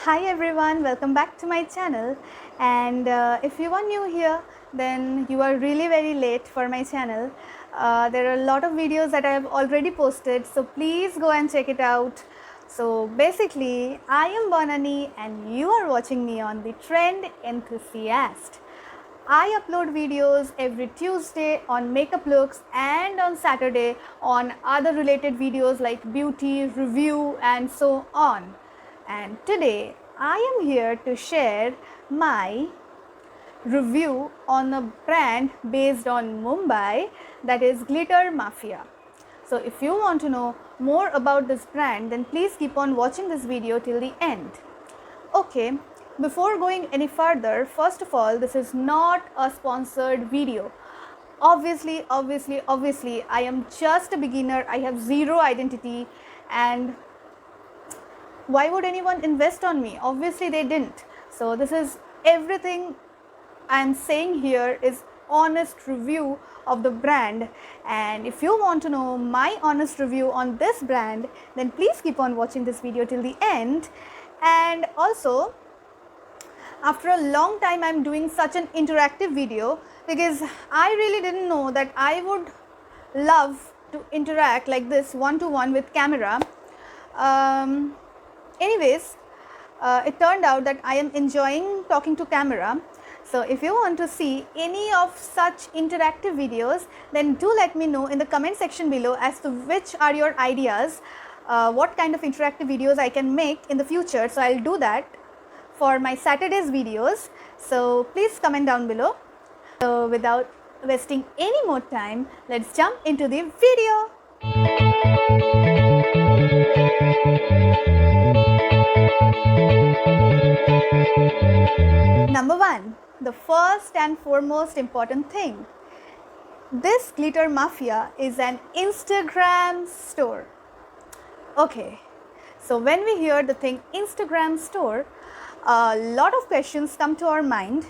Hi everyone, welcome back to my channel. And if you are new here, then you are really very late for my channel. There are a lot of videos that I have already posted, so please go and check it out. So basically, I am Bonani and you are watching me on the Trend Enthusiast. I upload videos every Tuesday on makeup looks and on Saturday on other related videos like beauty, review and so on. And today I am here to share my review on a brand based on Mumbai, that is Glitter Mafia. So if you want to know more about this brand, then please keep on watching this video till the end. Okay, before going any further, first of all, this is not a sponsored video. Obviously, I am just a beginner. I have zero identity, and why would anyone invest on me? Obviously they didn't. So this is everything I am saying here is honest review of the brand, and if you want to know my honest review on this brand, then please keep on watching this video till the end. And also, after a long time I'm doing such an interactive video because I really didn't know that I would love to interact like this one-to-one with camera. Anyways, it turned out that I am enjoying talking to camera. So if you want to see any of such interactive videos, then do let me know in the comment section below as to which are your ideas, what kind of interactive videos I can make in the future. So I'll do that for my Saturday's videos. So please comment down below. So without wasting any more time, let's jump into the video. Number 1, the first and foremost important thing. This Glitter Mafia is an Instagram store. Okay, so when we hear the thing Instagram store, a lot of questions come to our mind.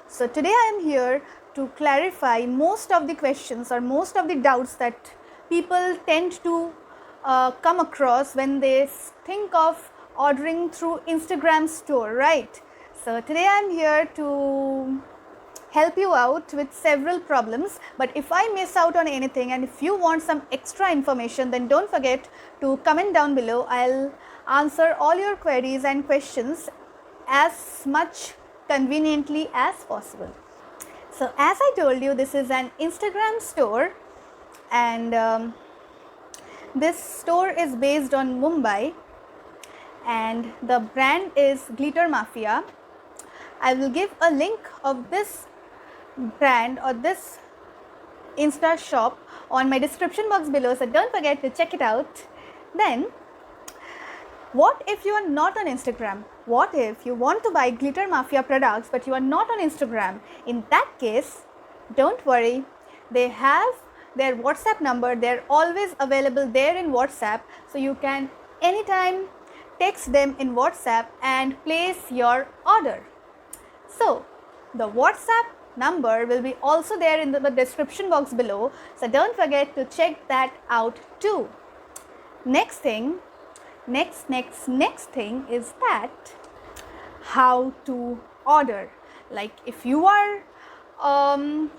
So today I am here to clarify most of the questions or most of the doubts that people tend to come across when they think of ordering through Instagram store, right? So today I am here to help you out with several problems, but if I miss out on anything and if you want some extra information, then don't forget to comment down below. I'll answer all your queries and questions as much conveniently as possible. So as I told you, this is an Instagram store, and this store is based on Mumbai, and the brand is Glitter Mafia. I will give a link of this brand or this Insta shop on my description box below, so don't forget to check it out. Then, what if you are not on Instagram? What if you want to buy Glitter Mafia products but you are not on Instagram? In that case, don't worry. They have their WhatsApp number. They're always available there in WhatsApp, so you can anytime text them in WhatsApp and place your order. So the WhatsApp number will be also there in the description box below, so don't forget to check that out too. Next thing is that how to order. Like if you are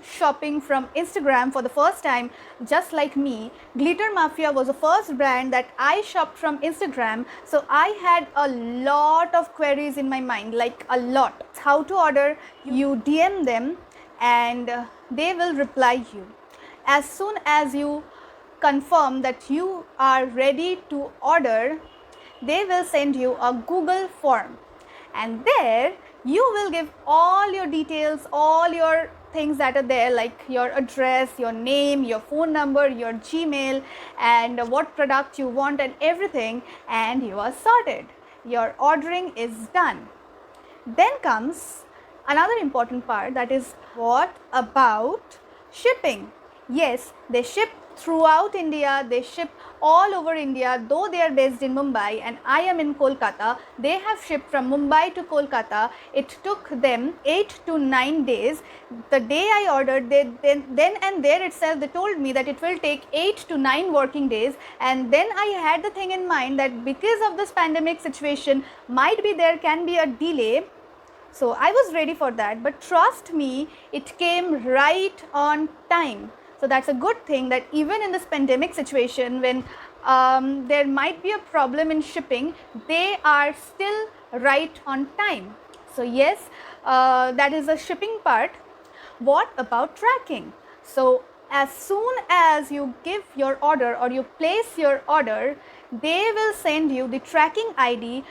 shopping from Instagram for the first time, just like me, Glitter Mafia was the first brand that I shopped from Instagram, so I had a lot of queries in my mind, like a lot. How to order? You DM them and they will reply you. As soon as you confirm that you are ready to order, they will send you a Google form, and there you will give all your details, all your things that are there, like your address, your name, your phone number, your Gmail, and what product you want and everything, and you are sorted. Your ordering is done. Then comes another important part, that is, what about shipping? Yes, they ship throughout India. They ship all over India, though they are based in Mumbai and I am in Kolkata. They have shipped from Mumbai to Kolkata. It took them 8 to 9 days. The day I ordered, then and there itself they told me that it will take 8 to 9 working days, and then I had the thing in mind that because of this pandemic situation, might be there can be a delay. So I was ready for that, but trust me, it came right on time. So that's a good thing, that even in this pandemic situation, when there might be a problem in shipping, they are still right on time. So yes, that is the shipping part. What about tracking? So as soon as you give your order or you place your order, they will send you the tracking ID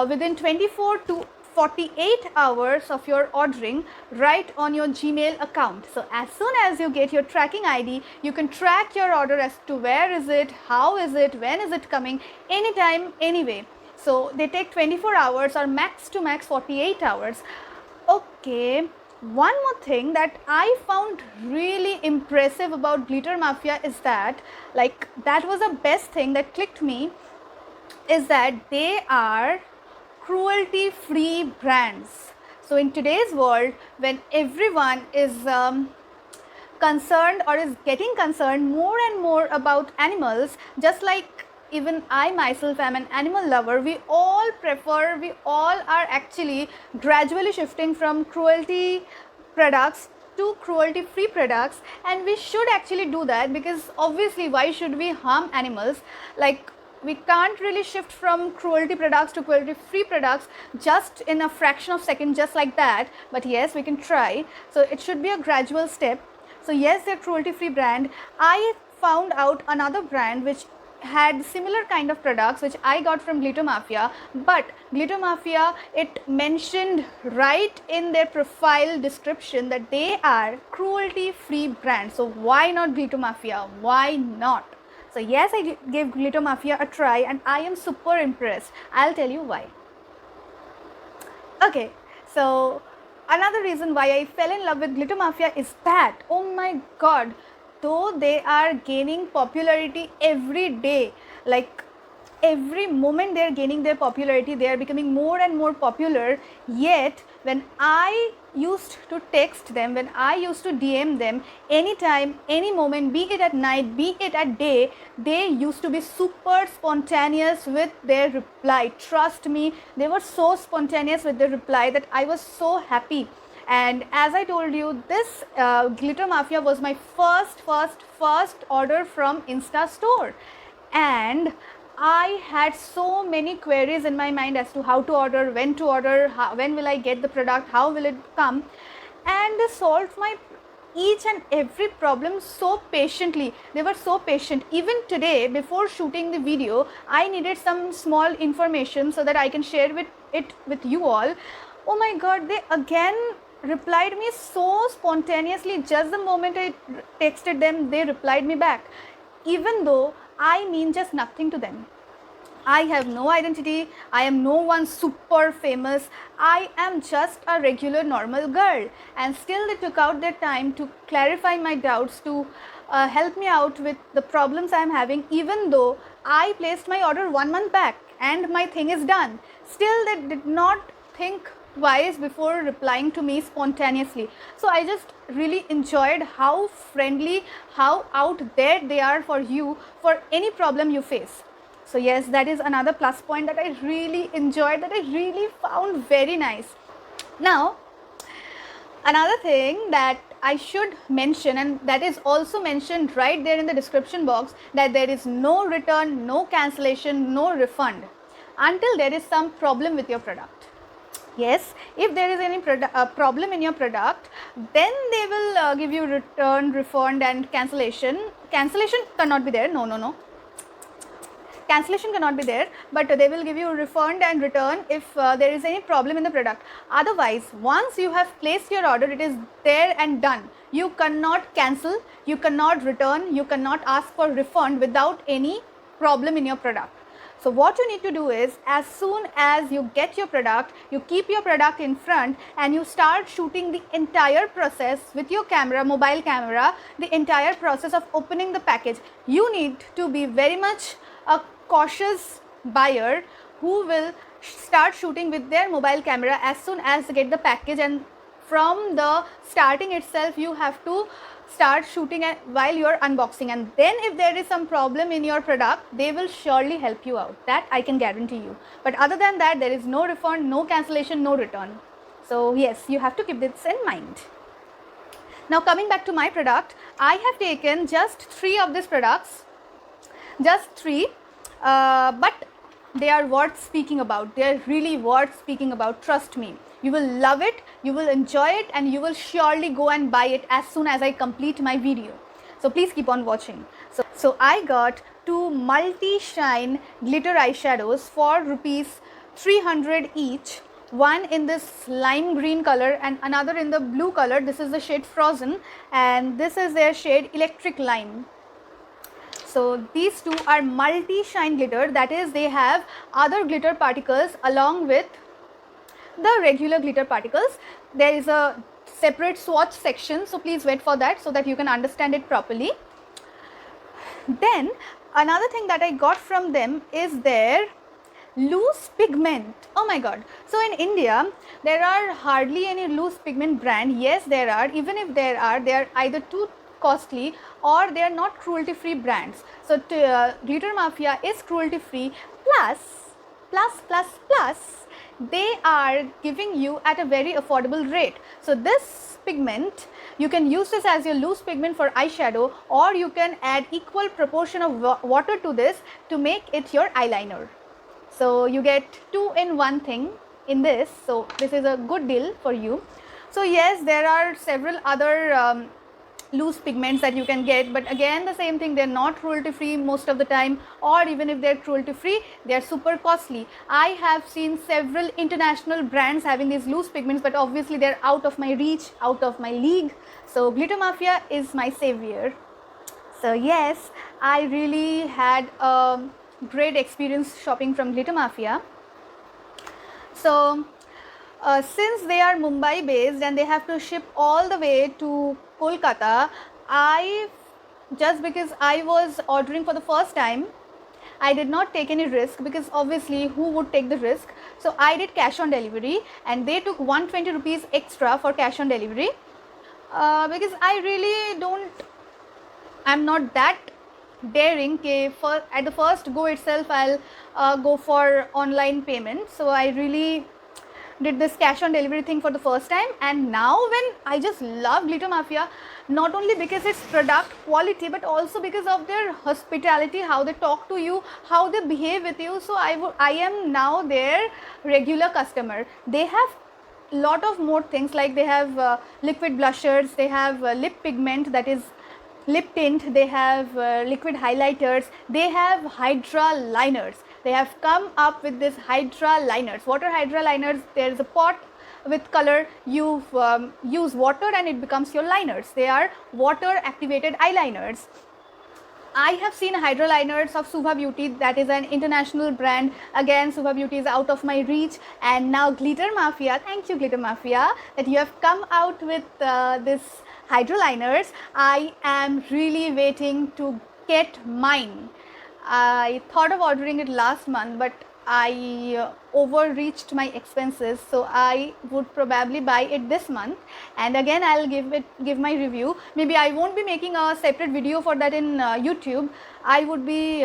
within 24 to 48 hours of your ordering right on your Gmail account. So as soon as you get your tracking ID, you can track your order as to where is it, how is it, when is it coming, anytime, anyway. So they take 24 hours or max to max 48 hours. Okay, one more thing that I found really impressive about Glitter Mafia is that, like, that was the best thing that clicked me, is that they are cruelty free brands. So in today's world, when everyone is concerned or is getting concerned more and more about animals, just like even I myself am an animal lover, we all are actually gradually shifting from cruelty products to cruelty free products, and we should actually do that, because obviously why should we harm animals? Like, we can't really shift from cruelty products to cruelty free products just in a fraction of a second, just like that. But yes, we can try. So it should be a gradual step. So yes, they're cruelty free brand. I found out another brand which had similar kind of products which I got from Glitter Mafia, but Glitter Mafia, it mentioned right in their profile description that they are cruelty free brand. So why not Glitter Mafia? Why not? So yes, I gave Glitter Mafia a try and I am super impressed. I'll tell you why. Okay, so another reason why I fell in love with Glitter Mafia is that, oh my god, though they are gaining popularity every day, like every moment they are gaining their popularity, they are becoming more and more popular, yet when I used to text them, when I used to DM them, anytime, any moment, be it at night, be it at day, they used to be super spontaneous with their reply. Trust me, they were so spontaneous with their reply that I was so happy. And as I told you, this Glitter Mafia was my first order from Insta store, and I had so many queries in my mind as to how to order, when to order, when will I get the product, how will it come, and they solved my each and every problem so patiently. They were so patient. Even today, before shooting the video, I needed some small information so that I can share it with you all. Oh my god, they again replied me so spontaneously. Just the moment I texted them, they replied me back, even though I mean just nothing to them. I have no identity, I am no one super famous, I am just a regular normal girl, and still they took out their time to clarify my doubts, to help me out with the problems I am having, even though I placed my order 1 month back and my thing is done. Still they did not think twice before replying to me spontaneously. So I just really enjoyed how friendly, how out there they are for you, for any problem you face. So yes, that is another plus point that I really enjoyed, that I really found very nice. Now, another thing that I should mention, and that is also mentioned right there in the description box, that there is no return, no cancellation, no refund until there is some problem with your product. Yes, if there is any problem in your product, then they will give you return, refund and cancellation. Cancellation cannot be there, no. Cancellation cannot be there, but they will give you refund and return if there is any problem in the product. Otherwise, once you have placed your order, it is there and done. You cannot cancel, you cannot return, you cannot ask for refund without any problem in your product. So what you need to do is, as soon as you get your product, you keep your product in front and you start shooting the entire process with your camera, mobile camera, the entire process of opening the package. You need to be very much a cautious buyer who will start shooting with their mobile camera as soon as they get the package, and from the starting itself you have to start shooting while you are unboxing, and then if there is some problem in your product, they will surely help you out. That I can guarantee you. But other than that, there is no refund, no cancellation, no return. So yes, you have to keep this in mind. Now coming back to my product, I have taken just 3 of these products, just 3, but they are worth speaking about. They are really worth speaking about, trust me. You will love it, you will enjoy it, and you will surely go and buy it as soon as I complete my video. So please keep on watching. So I got 2 multi-shine glitter eyeshadows for rupees 300 each. One in this lime green color and another in the blue color. This is the shade Frozen and this is their shade Electric Lime. So these 2 are multi-shine glitter, that is they have other glitter particles along with the regular glitter particles. There is a separate swatch section, so please wait for that so that you can understand it properly. Then another thing that I got from them is their loose pigment. Oh my god. So in India there are hardly any loose pigment brand. Yes, there are. Even if there are, they are either too costly or they are not cruelty free brands. So Glitter Mafia is cruelty free, plus they are giving you at a very affordable rate. So this pigment, you can use this as your loose pigment for eyeshadow, or you can add equal proportion of water to this to make it your eyeliner. So you get 2 in 1 thing in this. So this is a good deal for you. So yes, there are several other loose pigments that you can get, but again the same thing, they're not cruelty free most of the time, or even if they're cruelty free, they're super costly. I have seen several international brands having these loose pigments, but obviously they're out of my reach, out of my league. So Glitter Mafia is my savior. So yes, I really had a great experience shopping from Glitter Mafia. So since they are Mumbai based and they have to ship all the way to Kolkata, just because I was ordering for the first time, I did not take any risk, because obviously who would take the risk. So I did cash on delivery and they took 120 rupees extra for cash on delivery, because I really I'm not that daring at the first go itself I'll go for online payment. So I really did this cash on delivery thing for the first time, and now when I just love Glitter Mafia, not only because it's product quality but also because of their hospitality, how they talk to you, how they behave with you. So I am now their regular customer. They have lot of more things, like they have liquid blushers, they have lip pigment, that is lip tint, they have liquid highlighters, they have Hydra liners. They have come up with this Hydra liners, water Hydra liners. There is a pot with color, you use water and it becomes your liners. They are water activated eyeliners. I have seen Hydra liners of Suva Beauty, that is an international brand. Again, Suva Beauty is out of my reach, and now Glitter Mafia, thank you Glitter Mafia that you have come out with this Hydra liners. I am really waiting to get mine. I thought of ordering it last month, but I overreached my expenses, so I would probably buy it this month, and again I'll give my review. Maybe I won't be making a separate video for that in YouTube. I would be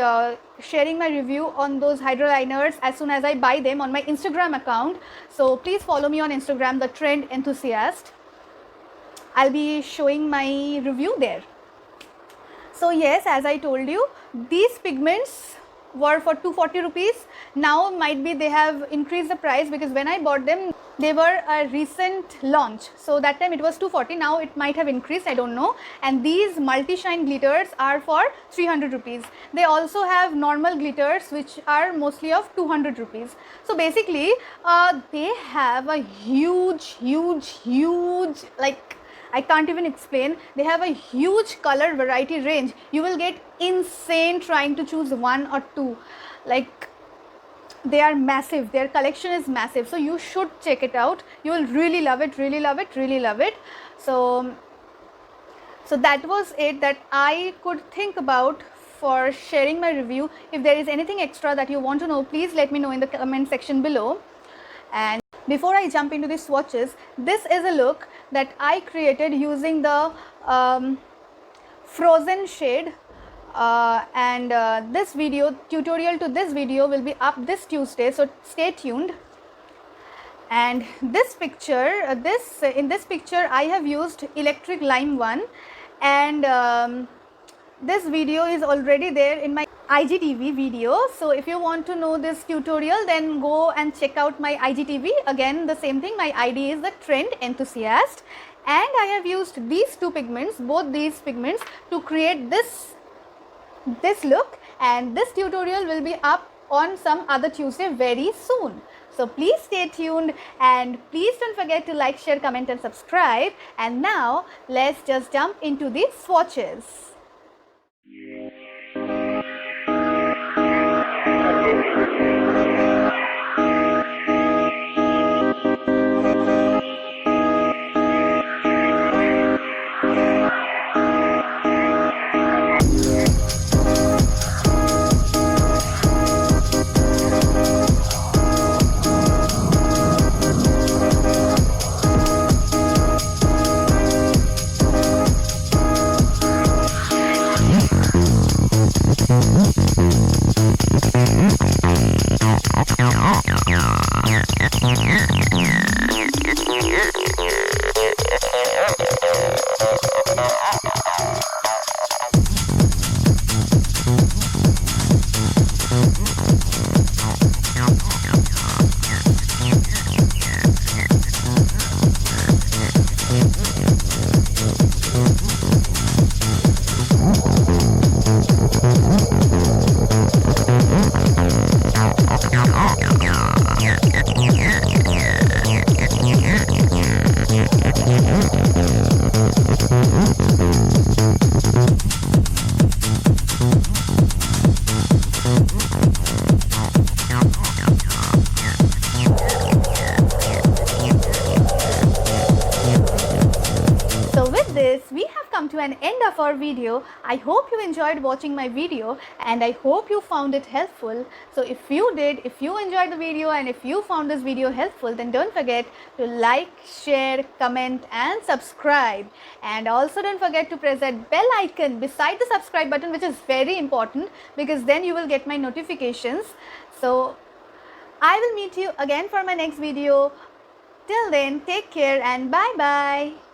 sharing my review on those Hydra liners as soon as I buy them on my Instagram account. So please follow me on Instagram, The Trend Enthusiast. I'll be showing my review there. So yes, as I told you, these pigments were for 240 rupees. Now might be they have increased the price, because when I bought them they were a recent launch, so that time it was 240. Now it might have increased, I don't know. And these multi-shine glitters are for 300 rupees. They also have normal glitters which are mostly of 200 rupees. So basically they have a huge, like I can't even explain. They have a huge color variety range. You will get insane trying to choose 1 or 2. Like they are massive, their collection is massive, so you should check it out. You will really love it, really love it, really love it. So that was it that I could think about for sharing my review. If there is anything extra that you want to know, please let me know in the comment section below. And before I jump into the swatches, this is a look that I created using the frozen shade, this video tutorial to this video will be up this Tuesday, so stay tuned. And this picture, in this picture I have used Electric Lime 1, and this video is already there in my IGTV video. So if you want to know this tutorial, then go and check out my IGTV. Again, the same thing, my ID is the Trend Enthusiast, and I have used these two pigments, both these pigments, to create this look, and this tutorial will be up on some other Tuesday very soon. So please stay tuned, and please don't forget to like, share, comment and subscribe. And now let's just jump into the swatches. We have come to an end of our video. I hope you enjoyed watching my video, and I hope you found it helpful. So if you did, if you enjoyed the video and if you found this video helpful, then don't forget to like, share, comment and subscribe. And also don't forget to press that bell icon beside the subscribe button, which is very important, because then you will get my notifications. So I will meet you again for my next video. Till then, take care and bye bye.